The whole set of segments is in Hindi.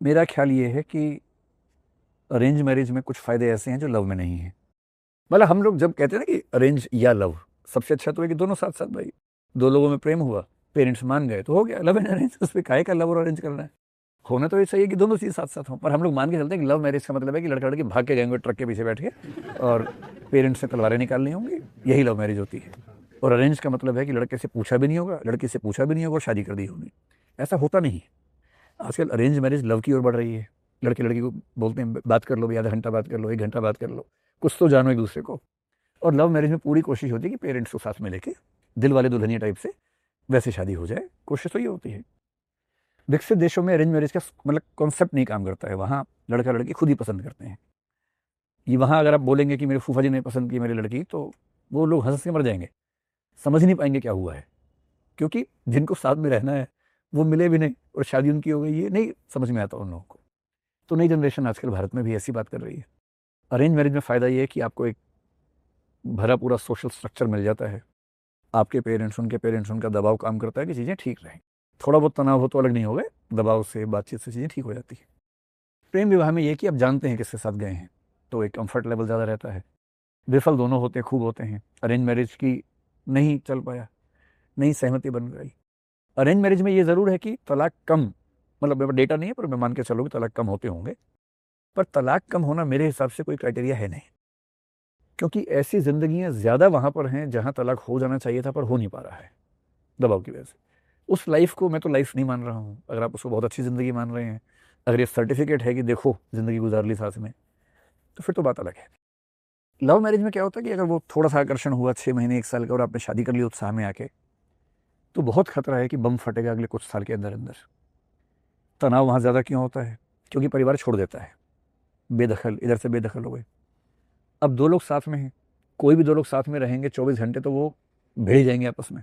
मेरा ख्याल ये है कि अरेंज मैरिज में कुछ फ़ायदे ऐसे हैं जो लव में नहीं हैं। मतलब हम लोग जब कहते हैं ना कि अरेंज या लव, सबसे अच्छा तो है कि दोनों साथ साथ भाई, दो लोगों में प्रेम हुआ, पेरेंट्स मान गए तो हो गया लव एंड अरेंज। उस पर काहे का लव और अरेंज करना है। होना तो ये चाहिए कि दोनों चीज़ साथ साथ हों, पर हम लोग मान के चलते हैं कि लव मैरिज का मतलब है कि लड़का लड़की भाग के जाएंगे ट्रक के पीछे बैठ के और पेरेंट्स से तलवारें निकालनी होंगी, यही लव मैरिज होती है। और अरेंज का मतलब है कि लड़के से पूछा भी नहीं होगा, लड़की से पूछा भी नहीं होगा और शादी कर दी होगी। ऐसा होता नहीं है। आजकल अरेंज मैरिज लव की ओर बढ़ रही है। लड़के लड़की को बोलते हैं बात कर लो भैया, आधा घंटा बात कर लो, 1 घंटा बात कर लो, कुछ तो जानो एक दूसरे को। और लव मैरिज में पूरी कोशिश होती है कि पेरेंट्स को साथ में लेके दिल वाले दुल्हनिया टाइप से वैसे शादी हो जाए, कोशिश तो ये होती है। विकसित देशों में अरेंज मैरिज का मतलब कॉन्सेप्ट नहीं काम करता है। वहाँ लड़का लड़की खुद ही पसंद करते हैं। ये वहाँ अगर आप बोलेंगे कि मेरे फूफा जी ने पसंद की मेरी लड़की, तो वो लोग हंस के मर जाएंगे, समझ नहीं पाएंगे क्या हुआ है। क्योंकि जिनको साथ में रहना है वो मिले भी नहीं और शादी उनकी हो गई, ये नहीं समझ में आता उन लोगों को। तो नई जनरेशन आजकल भारत में भी ऐसी बात कर रही है। अरेंज मैरिज में फ़ायदा ये है कि आपको एक भरा पूरा सोशल स्ट्रक्चर मिल जाता है। आपके पेरेंट्स उनका दबाव काम करता है कि चीज़ें ठीक रहें। थोड़ा बहुत तनाव हो तो अलग नहीं हो गए, दबाव से बातचीत से चीज़ें ठीक हो जाती है। प्रेम विवाह में ये कि आप जानते हैं किसके साथ गए हैं, तो एक कंफर्ट लेवल ज़्यादा रहता है। विफल दोनों होते हैं, खूब होते हैं। अरेंज मैरिज की नहीं चल पाया, नहीं सहमति बन गई। अरेंज मैरिज में ये ज़रूर है कि तलाक कम, मतलब मेरे पास डेटा नहीं है पर मैं मान के चलूँ कि तलाक कम होते होंगे। पर तलाक कम होना मेरे हिसाब से कोई क्राइटेरिया है नहीं, क्योंकि ऐसी ज़िंदगियाँ ज़्यादा वहाँ पर हैं जहाँ तलाक हो जाना चाहिए था पर हो नहीं पा रहा है दबाव की वजह से। उस लाइफ को मैं तो लाइफ नहीं मान रहा हूँ। अगर आप उसको बहुत अच्छी ज़िंदगी मान रहे हैं, अगर ये सर्टिफिकेट है कि देखो ज़िंदगी गुजार ली साथ में, तो फिर तो बात अलग है। लव मैरिज में क्या होता है कि अगर वो थोड़ा सा आकर्षण हुआ 6 महीने 1 साल का और आपने शादी कर ली उत्साह में आके, तो बहुत खतरा है कि बम फटेगा अगले कुछ साल के अंदर अंदर। तनाव वहाँ ज़्यादा क्यों होता है? क्योंकि परिवार छोड़ देता है, बेदखल, इधर से बेदखल हो गए। अब दो लोग साथ में हैं, कोई भी दो लोग साथ में रहेंगे 24 घंटे तो वो भिड़ जाएंगे आपस में।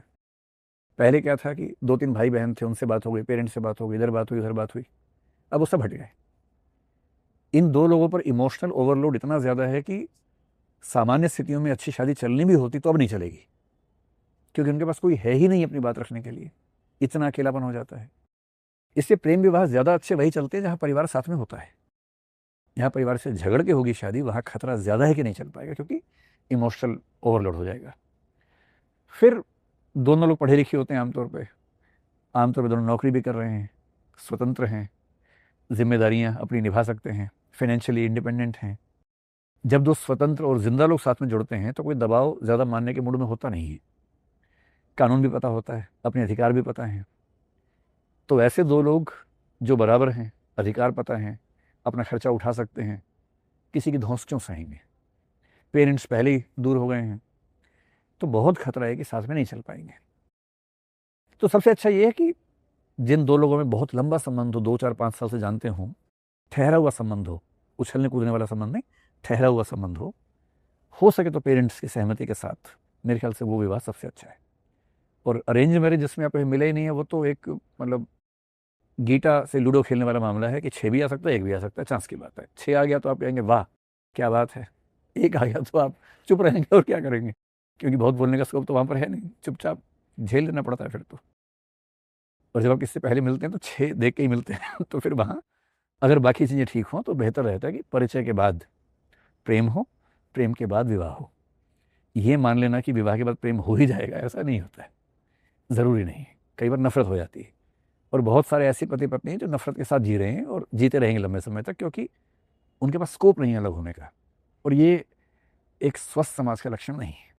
पहले क्या था कि 2-3 भाई बहन थे, उनसे बात हो गई, पेरेंट्स से बात हो गई, इधर बात हुई उधर बात हुई, अब वो सब हट गए। इन दो लोगों पर इमोशनल ओवरलोड इतना ज़्यादा है कि सामान्य स्थितियों में अच्छी शादी चलनी भी होती तो अब नहीं चलेगी, क्योंकि उनके पास कोई है ही नहीं अपनी बात रखने के लिए। इतना अकेलापन हो जाता है। इससे प्रेम विवाह ज़्यादा अच्छे वही चलते हैं जहाँ परिवार साथ में होता है। जहाँ परिवार से झगड़ के होगी शादी, वहाँ खतरा ज़्यादा है कि नहीं चल पाएगा, क्योंकि इमोशनल ओवरलोड हो जाएगा। फिर दोनों लोग पढ़े लिखे होते हैं आमतौर पे दोनों नौकरी भी कर रहे हैं, स्वतंत्र हैं, जिम्मेदारियां अपनी निभा सकते हैं, फाइनेंशियली इंडिपेंडेंट हैं। जब दो स्वतंत्र और जिंदा लोग साथ में जुड़ते हैं तो कोई दबाव ज़्यादा मानने के मूड में होता नहीं है। कानून भी पता होता है, अपने अधिकार भी पता है। तो ऐसे दो लोग जो बराबर हैं, अधिकार पता है, अपना खर्चा उठा सकते हैं, किसी की धौंस क्यों सहेंगे? पेरेंट्स पहले ही दूर हो गए हैं, तो बहुत खतरा है कि साथ में नहीं चल पाएंगे। तो सबसे अच्छा ये है कि जिन दो लोगों में बहुत लंबा संबंध हो, 2 4 5 साल से जानते हों, ठहरा हुआ संबंध हो उछलने कूदने वाला संबंध नहीं, ठहरा हुआ संबंध हो सके तो पेरेंट्स की सहमति के साथ, मेरे ख्याल से वो विवाह सबसे अच्छा है। और अरेंज मैरिज जिसमें आप मिले ही नहीं है, वो तो एक मतलब गीटा से लूडो खेलने वाला मामला है कि 6 भी आ सकता है, 1 भी आ सकता है, चांस की बात है। 6 आ गया तो आप कहेंगे वाह क्या बात है, 1 आ गया तो आप चुप रहेंगे और क्या करेंगे, क्योंकि बहुत बोलने का स्कोप तो वहाँ पर है नहीं, चुपचाप झेल लेना पड़ता है फिर तो। और जब आप किससे पहले मिलते हैं तो 6 देख के ही मिलते हैं तो फिर वहाँ अगर बाकी चीज़ें ठीक हों तो बेहतर रहता है कि परिचय के बाद प्रेम हो, प्रेम के बाद विवाह हो। ये मान लेना कि विवाह के बाद प्रेम हो ही जाएगा, ऐसा नहीं होता है, ज़रूरी नहीं है। कई बार नफरत हो जाती है, और बहुत सारे ऐसे पति पत्नी हैं जो नफरत के साथ जी रहे हैं और जीते रहेंगे लंबे समय तक, क्योंकि उनके पास स्कोप नहीं है अलग होने का। और ये एक स्वस्थ समाज का लक्षण नहीं है।